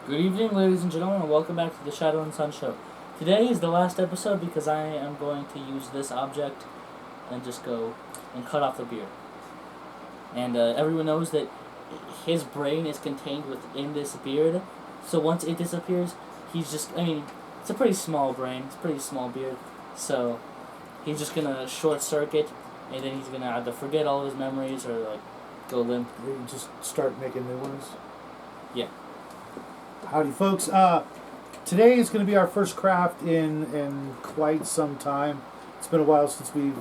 Good evening, ladies and gentlemen, and welcome back to the Shadow and Sun Show. Today is the last episode because I am going to use this object and just go and cut off the beard. And everyone knows that his brain is contained within this beard, so once it disappears, it's a pretty small brain, it's a pretty small beard, so he's just gonna short circuit, and then he's gonna either forget all of his memories or go limp. You just start making new ones. Yeah. Howdy, folks. Today is going to be our first craft in quite some time. It's been a while since we've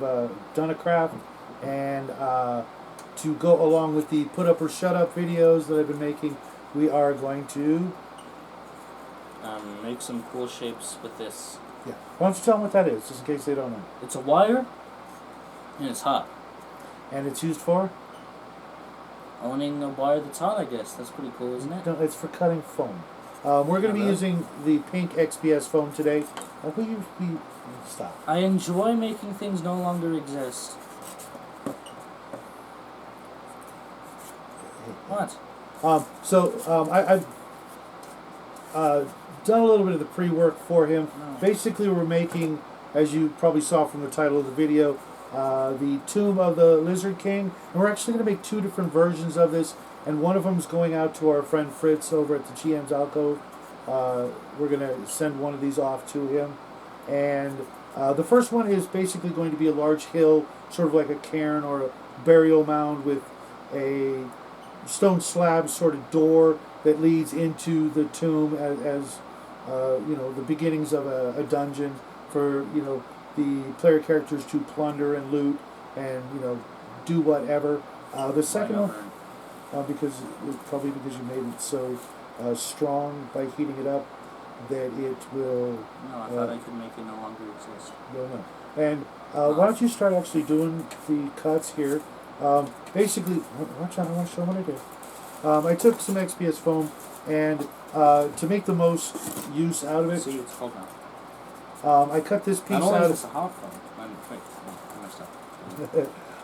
done a craft, and to go along with the put up or shut up videos that I've been making, we are going to Make some cool shapes with this. Yeah. Why don't you tell them what that is, just in case they don't know? It's a wire, and it's hot. And it's used for? Owning a wire that's hot, I guess. That's pretty cool, isn't it? No, it's for cutting foam. We're going to be using the pink XPS foam today. Stop. I enjoy making things no longer exist. What? I've done a little bit of the pre-work for him. No. Basically, we're making, as you probably saw from the title of the video, the Tomb of the Lizard King. And we're actually going to make two different versions of this. And one of them is going out to our friend Fritz over at the GM's Alcove. We're going to send one of these off to him. And the first one is basically going to be a large hill, sort of like a cairn or a burial mound with a stone slab sort of door that leads into the tomb as the beginnings of a dungeon for, the player characters to plunder and loot and, do whatever. The second one, because you made it so strong by heating it up that it will... No, I thought I could make it no longer exist. No. And why don't you start actually doing the cuts here? Basically, watch out, I want to show what I did. I took some XPS foam, and to make the most use out of it... See, it's cold now. I cut this piece Not out only of... is this a hot phone,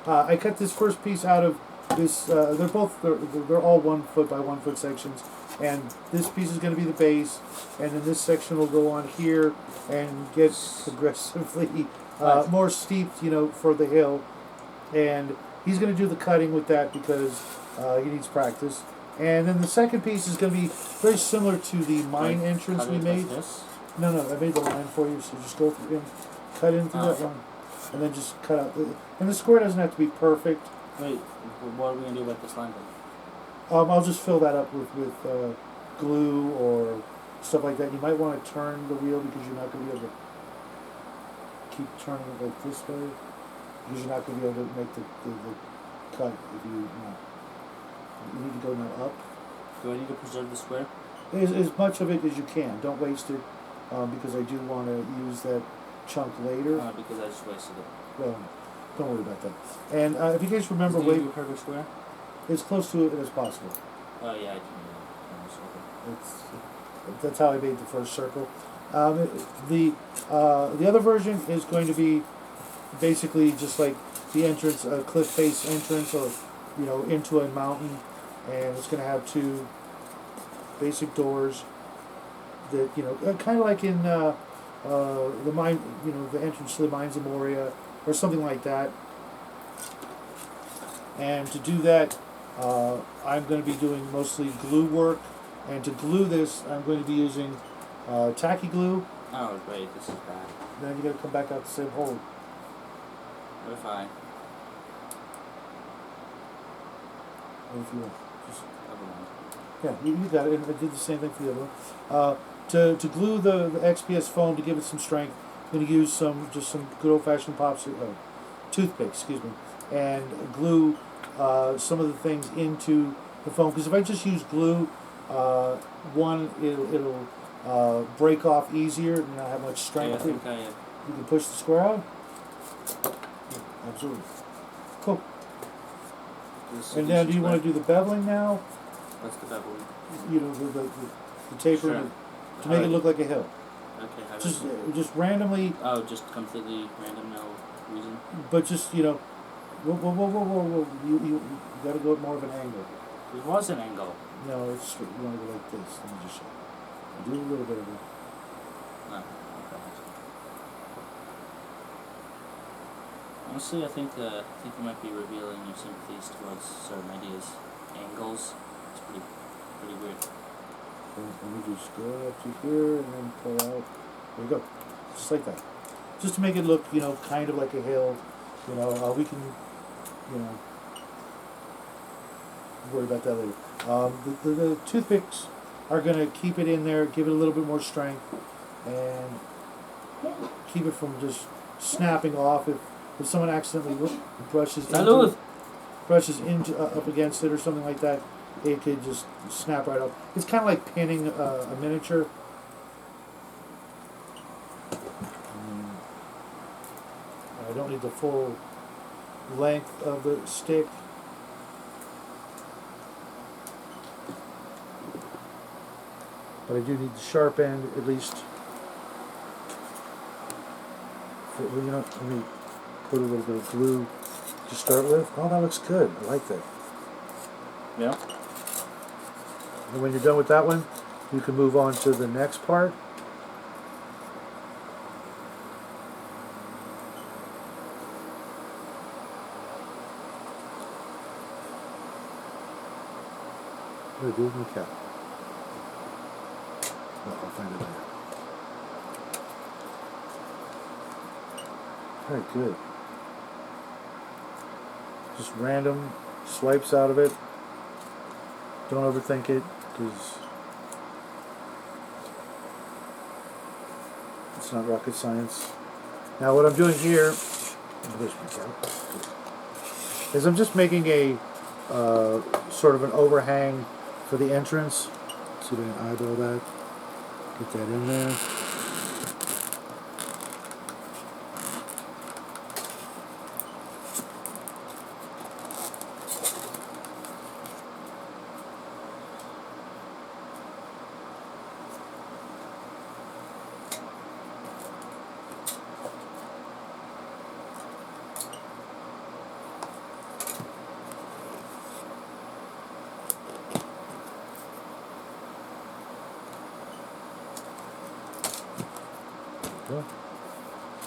I cut this first piece out of this. They're all 1 foot by 1 foot sections, and this piece is going to be the base, and then this section will go on here and get progressively more steep, for the hill. And he's going to do the cutting with that because he needs practice. And then the second piece is going to be very similar to the mine entrance we made. Like this? No, I made the line for you, so just go through and cut in through that line. And then just cut out. And the square doesn't have to be perfect. Wait, what are we going to do about this line then? I'll just fill that up with glue or stuff like that. You might want to turn the wheel because you're not going to be able to keep turning it like this way. Because you're not going to be able to make the cut if you need to go now up. Do I need to preserve the square? As much of it as you can. Don't waste it because I do want to use that chunk later. Because I just wasted it. Well, don't worry about that. And if you guys remember, Is the perfect square? as close to it as possible. Oh yeah, I can. That's how I made the first circle. The other version is going to be basically just like the entrance, a cliff face entrance, or into a mountain, and it's going to have two basic doors that kind of like in the mine, the entrance to the mines of Moria or something like that. And to do that, I'm going to be doing mostly glue work. And to glue this, I'm going to be using tacky glue. Oh, great, this is bad. Then you got to come back out the same hole. What if I... If you want. Just, Never mind. yeah, you got it. And I did the same thing for the other one. To glue the XPS foam, to give it some strength, I'm going to use some good old-fashioned toothpicks, and glue some of the things into the foam. Because if I just use glue, one, it'll break off easier and not have much strength. Yeah, I think You can push the square out. Yeah, absolutely. Cool. And now, do you want to do the beveling now? What's the beveling? The taper Sure. to make it look like a hill. Okay, how do I Just randomly. Oh, just completely random, no reason? But just, whoa. You got to go at more of an angle. It was an angle. No, you want to go like this. Let me just show you. Do a little bit of it. No, okay. Honestly, I think you might be revealing your sympathies towards certain ideas, angles. It's pretty weird. So let me just go up to here and then pull out. There you go. Just like that. Just to make it look, kind of like a hill. We can, worry about that later. The toothpicks are going to keep it in there, give it a little bit more strength, and keep it from just snapping off if someone accidentally brushes into up against it or something like that. It could just snap right off. It's kind of like pinning a miniature. I don't need the full length of the stick. But I do need the sharp end, at least. Let me put a little bit of glue to start with. Oh, that looks good. I like that. Yeah. And when you're done with that one, you can move on to the next part. What do I do with my cap? I'll find it later. Very good. Just random swipes out of it. Don't overthink it, because it's not rocket science. Now what I'm doing here is I'm just making a sort of an overhang for the entrance. See if I can eyeball that. Get that in there.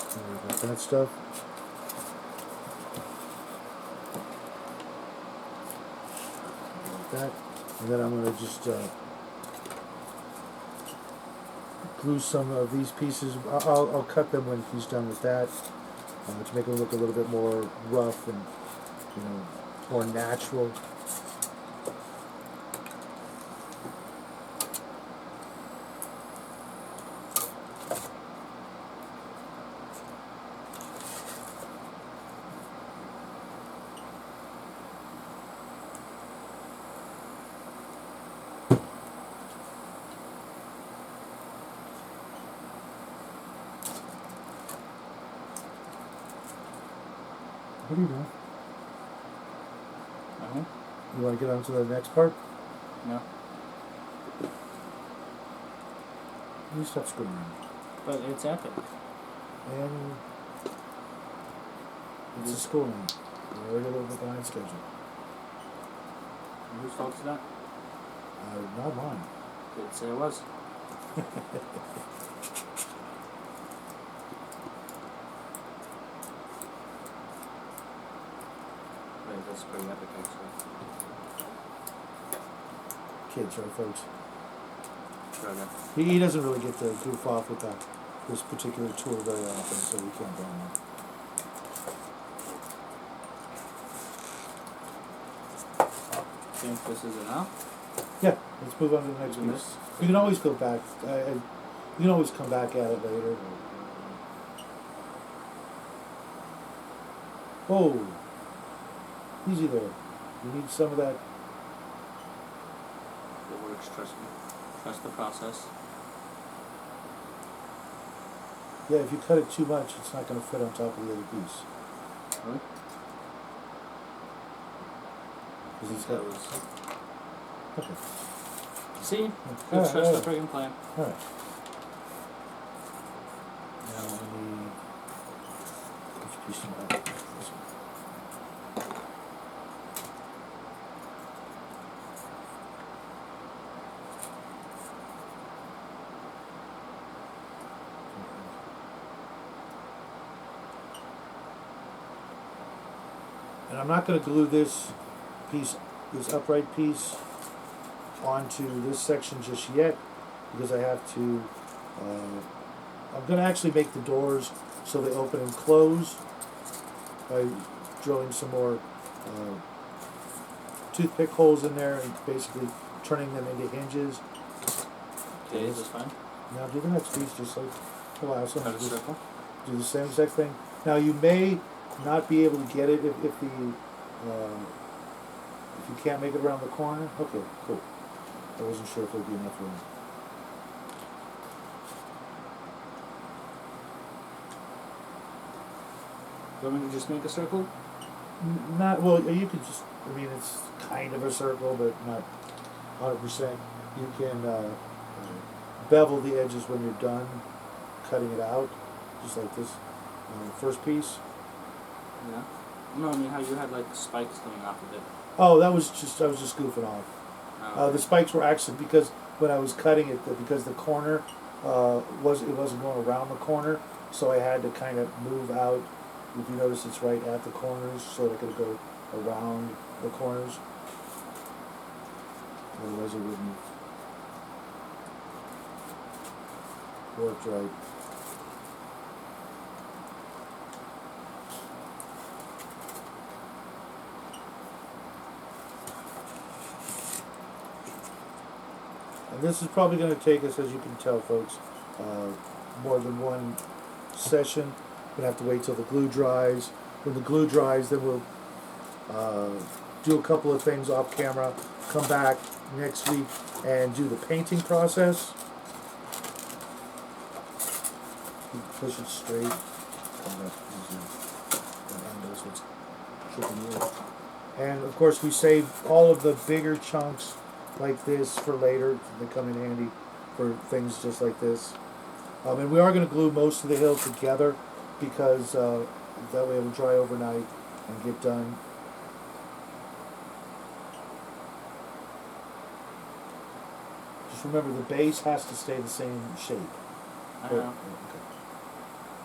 Sorry about that stuff. Like that. And then I'm going to just glue some of these pieces. I'll cut them when he's done with that to make them look a little bit more rough and more natural. What are you doing? You want to get on to the next part? No. You stop screwing around. But it's epic. And it's a school night. We're already a little bit behind schedule. Whose fault is that? Not mine. Didn't say it was. Wait, that's pretty epic, actually. Kids, right, folks? Right. He doesn't really get to goof off with this particular tool very often, so we can't blame him. Think this is enough? Yeah, let's move on to the next piece. You can always go back. You can always come back at it later. Oh, easy there. You need some of that. It works, trust me. Trust the process. Yeah, if you cut it too much, it's not going to fit on top of the other piece. Really? Because it's got. Okay. See? Good trust the friggin' plan. Alright. Now I need which piece of that? This one. And I'm not going to glue this piece, this upright piece, onto this section just yet, because I have to, I'm going to actually make the doors so they open and close by drilling some more toothpick holes in there and basically turning them into hinges. Okay, is this fine? Now do the next piece just like the last one. Cut a circle. Do the same exact thing. Now you may not be able to get it if you can't make it around the corner. Okay, cool. I wasn't sure if there'd be enough room. You want me to just make a circle? Not well. You could just. I mean, it's kind of a circle, but not 100%. You can bevel the edges when you're done cutting it out, just like this first piece. Yeah. No, I mean how you had like spikes coming off of it. Oh, I was just goofing off. Oh, The spikes were actually because when I was cutting it, because the corner wasn't going around the corner, so I had to kind of move out. If you notice, it's right at the corners, so it could go around the corners. Otherwise, it wouldn't work right. And this is probably going to take us, as you can tell, folks, more than one session. We'll have to wait till the glue dries. When the glue dries, then we'll do a couple of things off camera, come back next week and do the painting process. Push it straight. Come back using the angles, what's tripping you up. And of course, we save all of the bigger chunks like this for later. They come in handy for things just like this. And we are going to glue most of the hill together because that way it will dry overnight and get done. Just remember, the base has to stay the same shape. I know. Okay.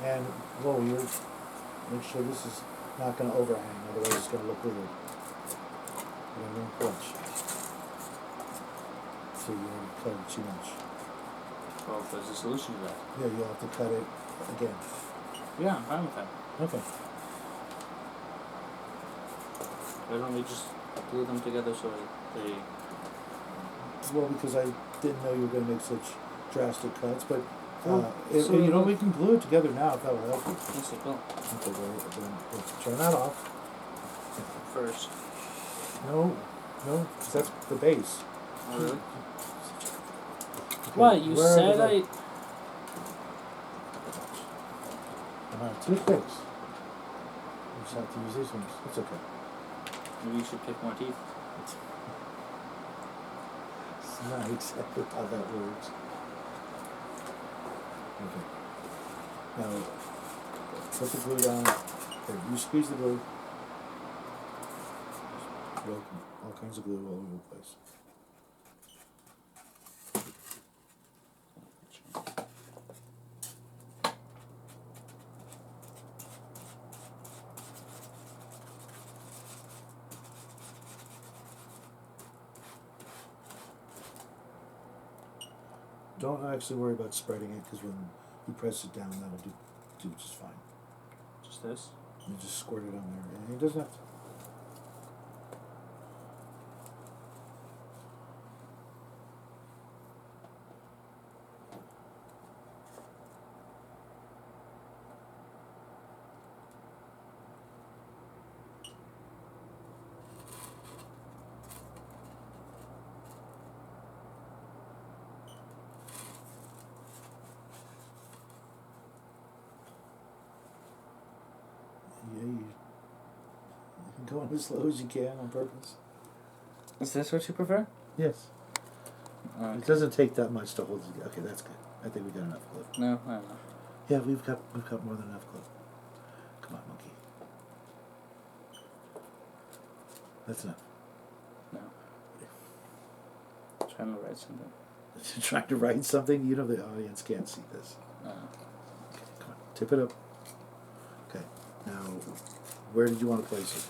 And whoa, make sure this is not going to overhang, otherwise it's going to look weird. And I'm going to punch. So you already cut it too much. Well, there's a solution to that. Yeah, you'll have to cut it again. Yeah, I'm fine with that. Okay. Why don't we just glue them together so they... Well, because I didn't know you were going to make such drastic cuts, but Well, if, you know, we can glue it together now if that will help you. Yes, it will. Okay, well, then let's turn that off. First. No, 'cause that's the base. Oh, really? Okay, What? You where are said the- I... Toothpicks. You just have to use these ones. It's okay. Maybe you should pick more teeth. It's not exactly how that works. Okay. Now, put the glue down. Okay, you squeeze the glue. Wekcome. All kinds of glue all over the place. Don't actually worry about spreading it, because when you press it down, that'll do just fine. Just this? You just squirt it on there, and it doesn't have to. Yeah, you going as slow as you can on purpose. Is this what you prefer? Yes. Okay. It doesn't take that much to hold it. Okay, that's good. I think we got enough glue. No, I don't know. Yeah, we've got more than enough glue. Come on, monkey. That's enough. No. Trying to write something. Trying to write something? You know the audience can't see this. Okay, come on. Tip it up. Okay. Now, where did you want to place it?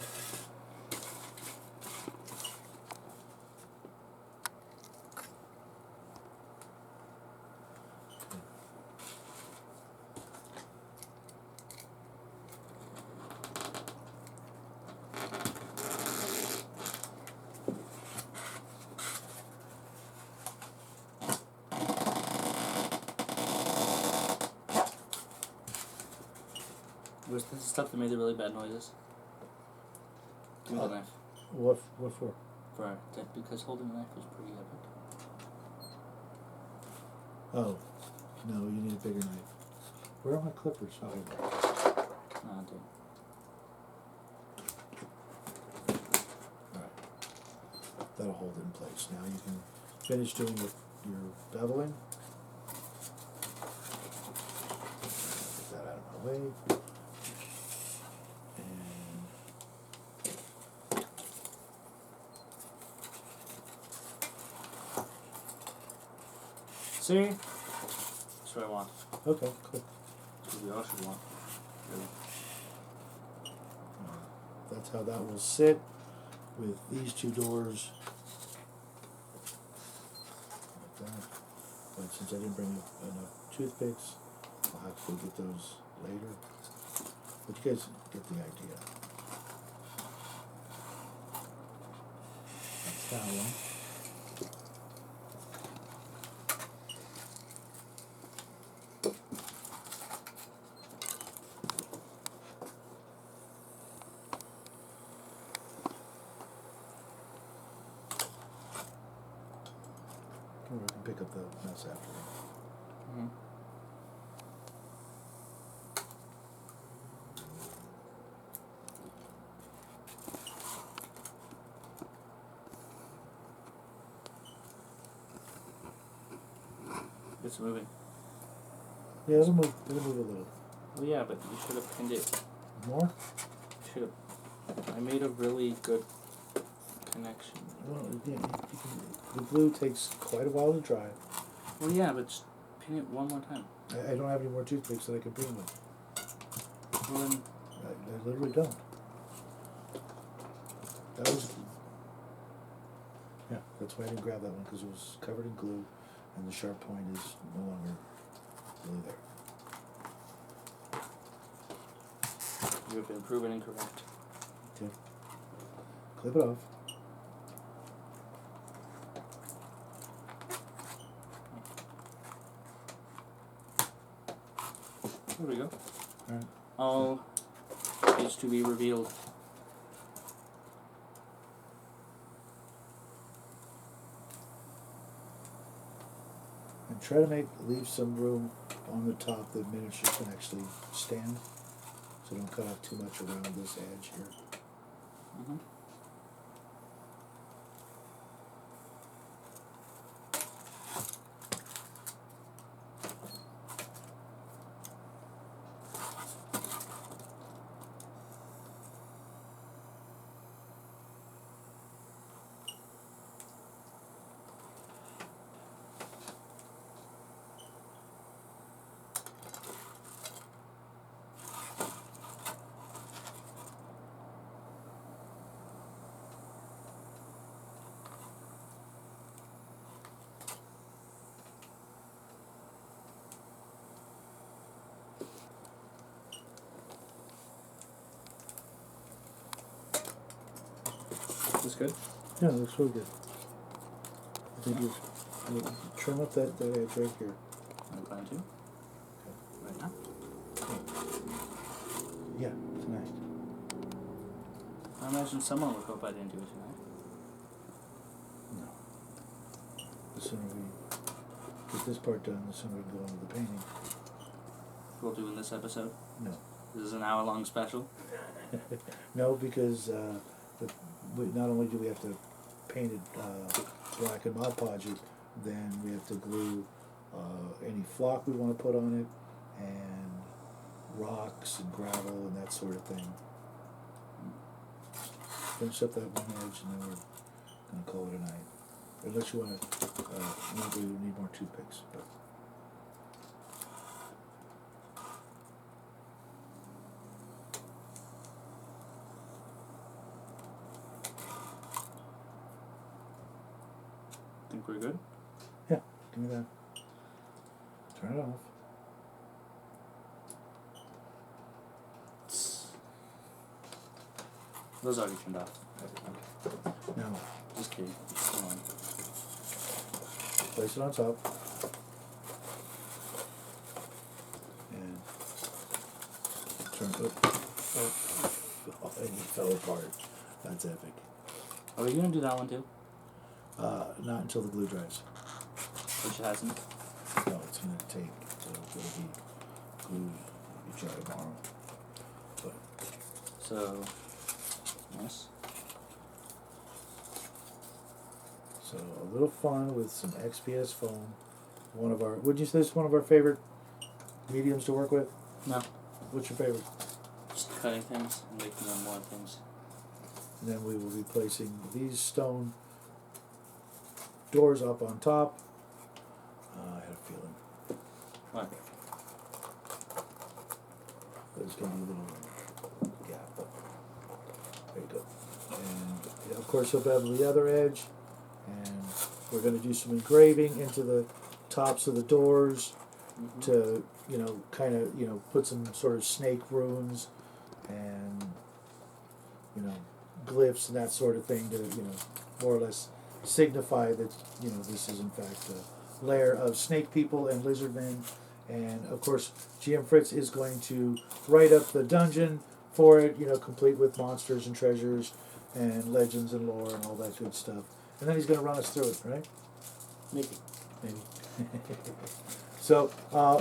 was the stuff that made the really bad noises. Give me the knife. What for? Because holding the knife was pretty epic. Oh, no, you need a bigger knife. Where are my clippers? Oh, here. Ah, damn. Alright. That'll hold it in place. Now you can finish doing your beveling. Get that out of my way. And see? That's what I want. okay, cool. That's what we all should want. Really. That's how that will sit with these two doors. Like that. But since I didn't bring enough toothpicks, I'll have to go get those later. But you guys get the idea. That's that one. Or I can pick up the mess after. Mm-hmm. It's moving. Yeah, it'll move a little. Well, yeah, but you should have pinned it. More? Should have. I made a really good connection. Well, yeah, the glue takes quite a while to dry. Well, yeah, but just pin it one more time. I don't have any more toothpicks that I can pin with. Well, then, I literally don't. That was... Yeah, that's why I didn't grab that one, because it was covered in glue, and the sharp point is no longer really there. you have been proven incorrect. Okay. Clip it off. There we go. Alright. All is to be revealed. And try to leave some room on the top that miniatures can actually stand. So don't cut off too much around this edge here. Mm-hmm. That's good. Yeah, it looks real good. I think you trim up that edge right here. I plan to. Right now. Yeah, tonight. I imagine someone would hope I didn't do it tonight. No. The sooner we get this part done, the sooner we can go on to the painting. We'll do in this episode. No. This is an hour-long special. No, because not only do we have to paint it black and Mod Podge it, then we have to glue any flock we want to put on it, and rocks and gravel and that sort of thing. Finish up that one edge and then we're going to call it a night. Unless you want to, maybe we need more toothpicks. But Think we're good? yeah, give me that. Turn it off. Those already turned off. Now, Just kidding. Come on. place it on top. And turn Oh, and he fell apart. That's epic. Are you gonna do that one too? Not until the glue dries. Which hasn't. No, it's gonna take. So it'll be glued. Maybe try tomorrow. But So, nice. so a little fun with some XPS foam. Would you say this is one of our favorite mediums to work with? No. What's your favorite? Just cutting things and making them more things. And then we will be placing these stone doors up on top. I had a feeling What? there's going to be a little gap. But there you go. And yeah, of course, you'll bevel the other edge. And we're going to do some engraving into the tops of the doors to, kind of, put some sort of snake runes and, glyphs and that sort of thing to, more or less signify that, this is in fact a lair of snake people and lizard men. And of course, GM Fritz is going to write up the dungeon for it, complete with monsters and treasures and legends and lore and all that good stuff. And then he's going to run us through it, right? Maybe. So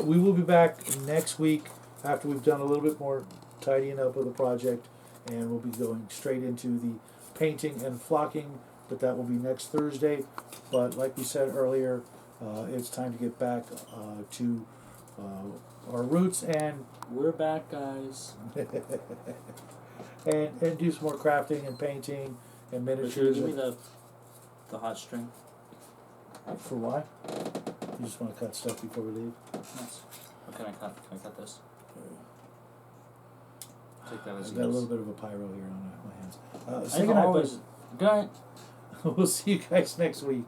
we will be back next week after we've done a little bit more tidying up of the project, and we'll be going straight into the painting and flocking, but that will be next Thursday. But like we said earlier, it's time to get back to our roots, and We're back, guys. and do some more crafting and painting and But should miniatures. you give me the hot string? For why? You just want to cut stuff before we leave? Yes. What can I cut? Can I cut this? Take that as I've got a little bit of a pyro here on my hands. I Say goodnight, always. buddy. Good night. We'll see you guys next week.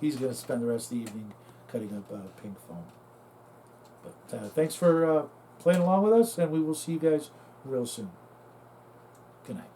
He's going to spend the rest of the evening cutting up pink foam. But thanks for playing along with us, and we will see you guys real soon. Good night.